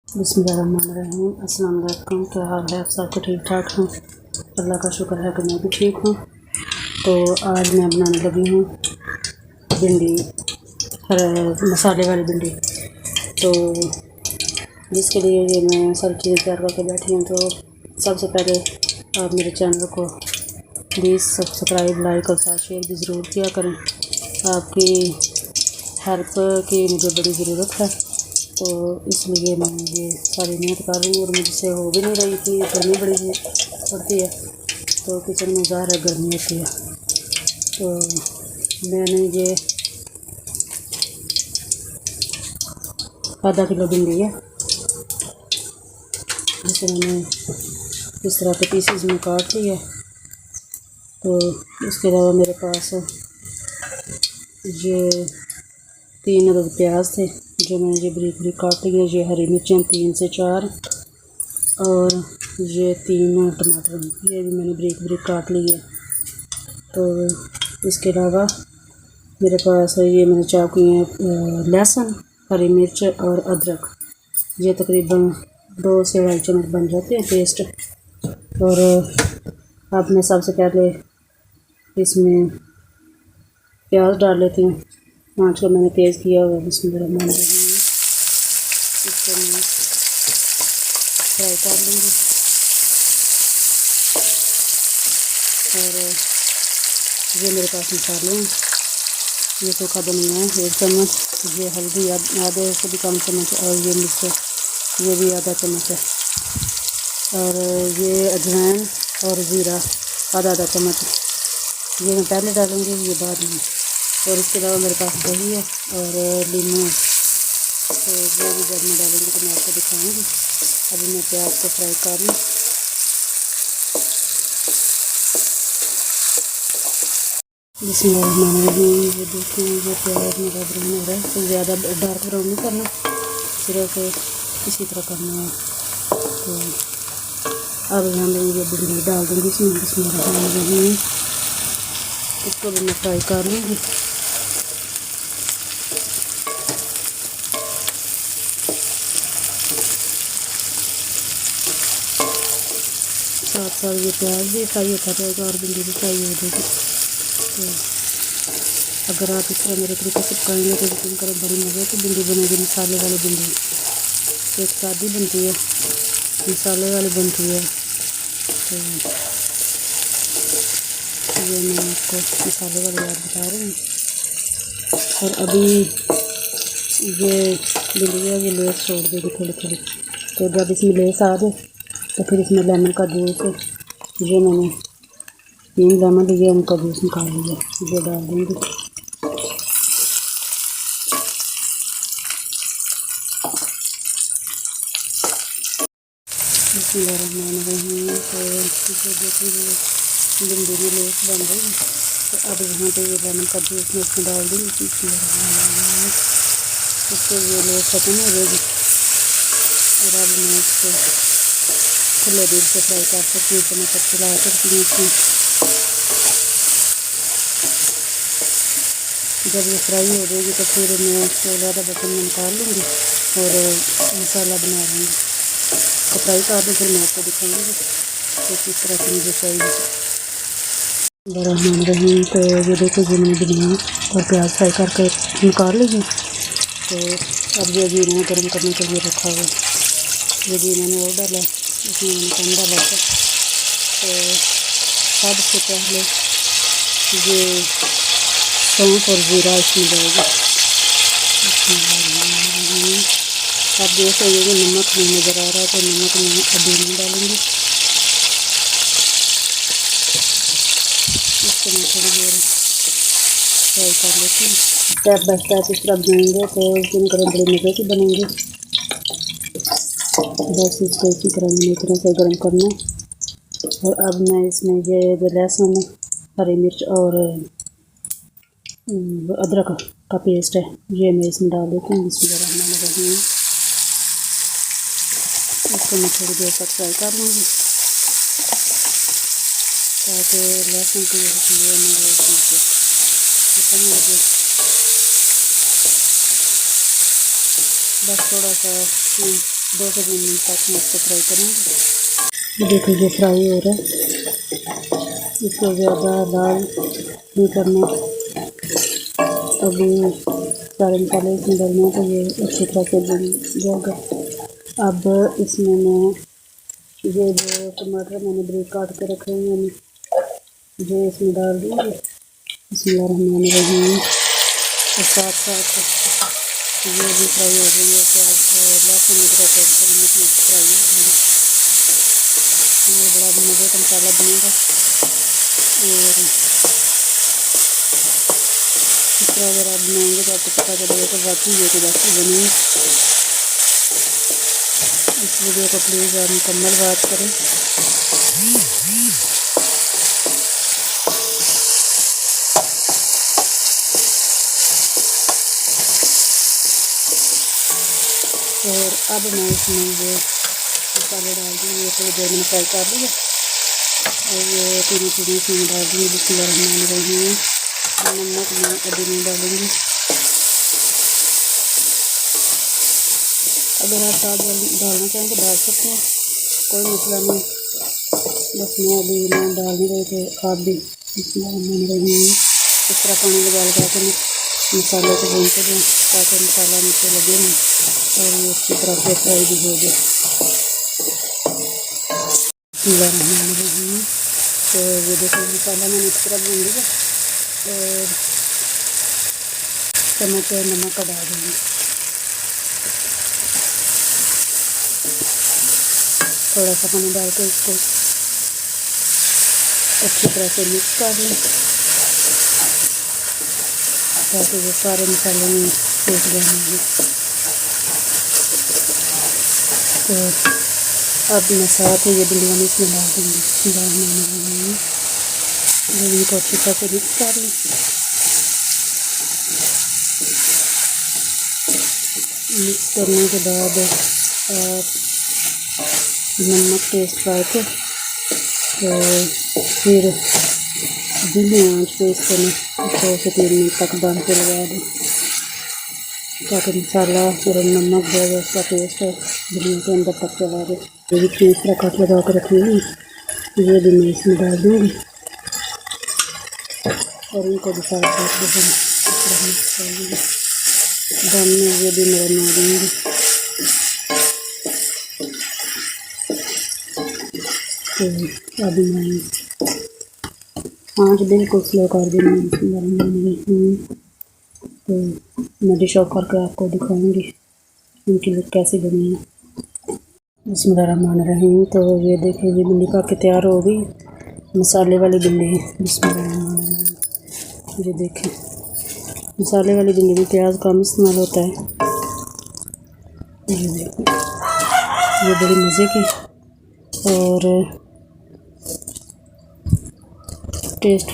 बिस्मिल्लाहिर्रहमानिर्रहीम। अस्सलाम वालेकुम। क्या हाल है? आप सबको ठीक ठाक हूँ? अल्लाह का शुक्र है कि मैं भी ठीक हूँ। तो आज मैं बनाने लगी हूँ भिंडी, मसाले वाली भिंडी। तो जिसके लिए ये मैं सारी चीज़ें तैयार करके बैठी हूँ। तो सबसे पहले आप मेरे चैनल को प्लीज़ सब्सक्राइब, लाइक और साथ शेयर भी ज़रूर किया करें। आपकी हेल्प की मुझे बड़ी ज़रूरत है, तो इसलिए मैं ये सारी मेहनत कर रही हूँ और मुझसे हो भी नहीं रही थी। गर्मी बड़ी पड़ती है, तो किचन में ज़ाहिर है गर्मी होती है। तो मैंने ये आधा किलो भिंडी है, जिसे मैंने इस तरह के पीसेस में काट लिया। तो इसके अलावा मेरे पास ये 3 अदद प्याज थे जो मैंने ये बरीक बरीक काट लिए। ये हरी मिर्चें 3 से 4 और ये 3 टमाटर, ये भी मैंने बरीक बरीक काट लिए। तो इसके अलावा मेरे पास ये मैंने चॉप किए हैं लहसुन, हरी मिर्च और अदरक। ये तकरीबन 2 से 2.5 चम्मच बन जाते हैं पेस्ट। और अब मैं सबसे पहले इसमें प्याज डाल लेती हूँ। आँच को मैंने तेज़ किया हुआ है। बिस्मिल्लाहिर्रहमानिर्रहीम। इसको मैं फ्राई कर लूँगी। और ये मेरे पास मसाले हैं। ये सूखा धनिया है 1 चम्मच, ये हल्दी आधे से भी कम चम्मच, और ये मिर्च ये भी आधा चम्मच है। और ये अजवाइन और ज़ीरा आधा चम्मच, ये मैं पहले डालूँगी, ये बाद में। और इसके अलावा मेरे पास दही है और लीमू है। तो ये भी जब मैं डालूँगी तो मैं आपको दिखाऊँगी। अभी मैं प्याज को फ्राई कर लूँ। बिस्मिल्लाहिर्रहमानिर्रहीम। ये देखिए ये प्याज मेरा ब्राउन हो रहा है। तो ज़्यादा डार्क ब्राउन नहीं करना, सिर्फ इसी तरह करना है। तो अब हम ये भिंडी डाल दूँगी इसमें। बिस्मिल्लाहिर्रहमानिर्रहीम। इसको भी मैं फ्राई कर लूँगी। साथ साथ ये प्याज भी फ्राई होता रहेगा और भिंडी भी फ्राई हो जाएगी। तो अगर आप इस तरह मेरे तरीके से पकाएंगे तो यकीन करें बड़ी मज़े की भिंडी बनेगी। मसाले वाली भिंडी, एक सादी बनती है, मसाले वाली बनती है। तो ये मैं आपको मसाले वाली बात बता रही हूँ। और अभी ये भिंडी है, ये लेस छोड़ देगी थोड़ी थोड़ी। तो जब इसमें लेस आ जाए तो फिर इसमें लेमन का जूस, ये मैंने 3 लेमन लिए, उनका जूस निकाल लिया, ये डाल दूँगी। बिस्मिल्लाहिर्रहमानिर्रहीम। तो ये देखिए भिंडी में लेस बन रही है। तो अब यहाँ पे ये लेमन का जूस मैं इसमें डाल दूँगी। बिस्मिल्लाहिर्रहमानिर्रहीम। इससे ये लेस ख़त्म हो जाएगी। और अब मैं इसको खुले दिल से फ्राई कर सकती हूँ, तो मैं सब चला सकती हूँ इसमें। जब ये फ्राई हो जाएगी तो फिर मैं इसको ज़्यादा बर्तन में निकाल लूँगी और मसाला बना लूँगी। तो फ्राई कर दूँ, फिर मैं आपको दिखाऊँगी तो किस तरह से मुझे चाहिए। बिस्मिल्लाहिर्रहमानिर्रहीम। तो ये देखो जी मैंने धनिया और प्याज फ्राई करके निकाल लीजिए। तो अब ये घी मैंने गर्म करने के लिए रखा हुआ है। ये घी मैंने और डाला, इसमें मैंने कम डाला था। तो सबसे पहले ये सौंफ और ज़ीरा इसमें जाएगा। अब जैसे ये नमक नहीं नज़र आ रहा है तो नमक मैं अभी नहीं डालूँगी। इसको मैं थोड़ी देर फ्राई कर लेती हूँ। स्टेप बाय स्टेप इस तरह बनाएंगे तो जिन करें बड़े मज़े की बनेंगे। बस इसको इसी तरह मैंने इतना से गर्म करना। और अब मैं इसमें ये जो लहसुन, हरी मिर्च और अदरक का पेस्ट है, ये मैं इसमें डाल देती हूँ। बिस्मिल्लाहिर्रहमानिर्रहीम। इसको मैं थोड़ी देर तक फ्राई कर लूँगी ताकि लहसुन की खत्म हो जाए। बस थोड़ा सा 2 से 3 मिनट तक मैं इसको फ्राई करूँगी। ये देखिए ये फ्राई हो रहा है, इसको ज़्यादा लाल नहीं करना। अभी सारे मसाले इसमें डालने हैं तो ये अच्छी तरह से बन जाएगा। अब इसमें मैं ये जो टमाटर मैंने ब्रेक काट के रखे हुए हैं जो इसमें डाल दूँगी। बिस्मिल्लाहिर्रहमानिर्रहीम। और साथ साथ ये भी फ्राई हो गई है, प्याज और लहसुन अदरक फ्राई हो गई। ये बड़ा मज़े का मसाला बनेगा और इस तरह अगर आप बनाएंगे तो आपको पता चलेगा कि वाकई ये तो बाकी बनी। इस वीडियो को प्लीज़ आप मुकम्मल बात करें। और अब मैं इसमें ये मसाले डाल दूँगी। ये थोड़ी देर मैंने फ्राई कर लिया और ये तीनों चीज़ें इसमें डाल दूँगी। बिस्मिल्लाहिर्रहमानिर्रहीम। नमक मैं अभी नहीं डालूँगी। अगर आप साथ डालना चाहें तो डाल सकते हैं, कोई मसला नहीं। बस मैं अभी ना डाल नहीं रही थे, आप भी बिस्मिल्लाहिर्रहमानिर्रहीम। इस तरह पानी उबाल कर मसाले को भूनते जाएँ ताकि मसाला नीचे लगे नहीं और ये अच्छी तरह से फ्राई भी हो जाए। बिस्मिल्लाहिर्रहमानिर्रहीम। तो ये देखो मसाला मैंने इस तरह भून लिया और चम्मच नमक का डाल देंगे। थोड़ा सा पानी डाल के इसको अच्छी तरह से मिक्स कर लें ताकि वो सारे मसाले में सूख जाएंगे। तो अब मैं साथ ही ये भिंडियाँ इसमें डाल दूँगी। इनको अच्छी तरह से मिक्स कर लें। मिक्स करने के बाद आप नमक टेस्ट करके तो फिर धीमी आंच पे इसको 2 से 3 मिनट तक दम पे लगा दें ताकि मसाला और नमक जो है उसका टेस्ट भिंडियों के अंदर तक चला जाए। ये भी इस तरह कट लगा कर रखी हुई, ये भी मैं इसमें डाल दूँगी और इनको भी साथ दम में ये भी मरना दूँगी। तो अभी मैं आँच बिल्कुल स्लो कर दूँगी। तो मैं डिश ऑफ करके आपको दिखाऊंगी इनकी लुक कैसी बनी है। बिस्मिल्लाहिर्रहमानिर्रहीम। तो ये देखिए ये भिंडी पक के तैयार हो गई, मसाले वाली भिंडी। बिस्मिल्लाहिर्रहमानिर्रहीम। ये देखें मसाले वाली भिंडी में प्याज कम इस्तेमाल होता है। ये देखें ये बड़ी मज़े की और टेस्ट